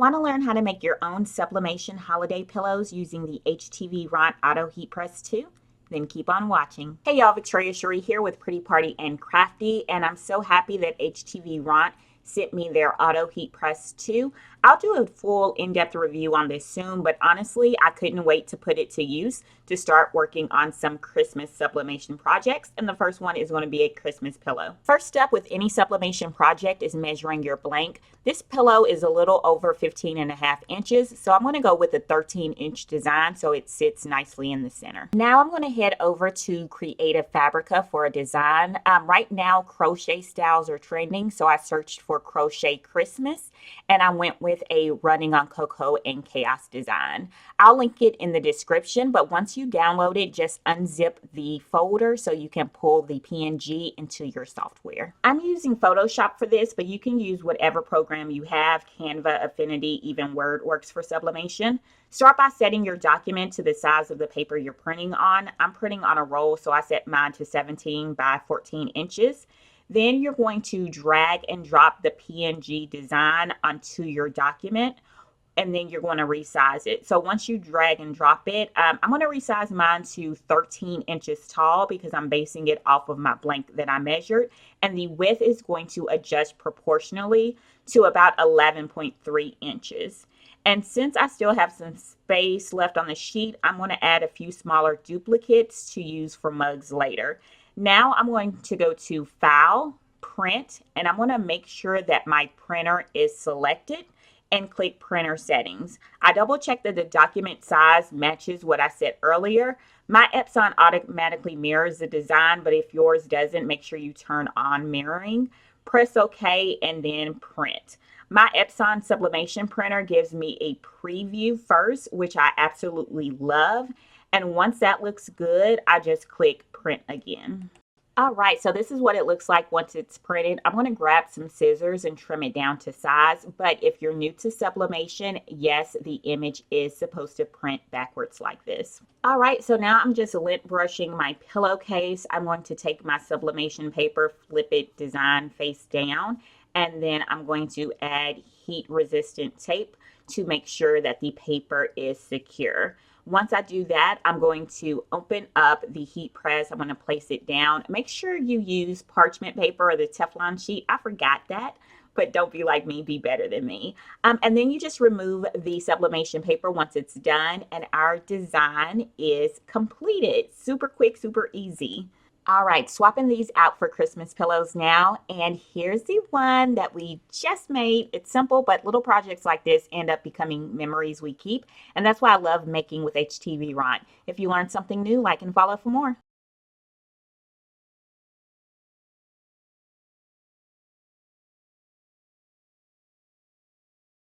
Want to learn how to make your own sublimation holiday pillows using the HTVRont Auto Heat Press 2? Then keep on watching. Hey y'all, Victoria Cherie here with Pretty Party and Crafty, and I'm so happy that HTVRont sent me their Auto Heat Press 2. I'll do a full in-depth review on this soon, but honestly, I couldn't wait to put it to use to start working on some Christmas sublimation projects, and the first one is going to be a Christmas pillow. First step with any sublimation project is measuring your blank. This pillow is a little over 15.5 inches, so I'm going to go with a 13-inch design so it sits nicely in the center. Now I'm going to head over to Creative Fabrica for a design. Right now, crochet styles are trending, so I searched for Crochet Christmas, and I went with a Running on Cocoa and Chaos design. I'll link it in the description, but once you download it, just unzip the folder so you can pull the PNG into your software. I'm using Photoshop for this, but you can use whatever program you have. Canva, Affinity, even Word works for sublimation. Start by setting your document to the size of the paper you're printing on. I'm printing on a roll, so I set mine to 17 by 14 inches. Then you're going to drag and drop the PNG design onto your document, and then you're going to resize it. So once you drag and drop it, I'm going to resize mine to 13 inches tall because I'm basing it off of my blank that I measured, and the width is going to adjust proportionally to about 11.3 inches. And since I still have some space left on the sheet, I'm going to add a few smaller duplicates to use for mugs later. Now I'm going to go to File, Print, and I'm going to make sure that my printer is selected and click Printer Settings. I double check that the document size matches what I said earlier. My Epson automatically mirrors the design, but if yours doesn't, make sure you turn on mirroring. Press OK and then print. My Epson sublimation printer gives me a preview first, which I absolutely love. And once that looks good, I just click print again. All right, so this is what it looks like once it's printed. I'm going to grab some scissors and trim it down to size. But if you're new to sublimation, yes, the image is supposed to print backwards like this. All right, so now I'm just lint brushing my pillowcase. I'm going to take my sublimation paper, flip it design face down, and then I'm going to add heat resistant tape to make sure that the paper is secure. Once I do that, I'm going to open up the heat press. I'm going to place it down. Make sure you use parchment paper or the Teflon sheet. I forgot that, but don't be like me, be better than me. And then you just remove the sublimation paper once it's done, and our design is completed. Super quick, super easy. All right, swapping these out for Christmas pillows now, and here's the one that we just made. It's simple, but little projects like this end up becoming memories we keep, and that's why I love making with HTVRont. If you learned something new, like and follow for more.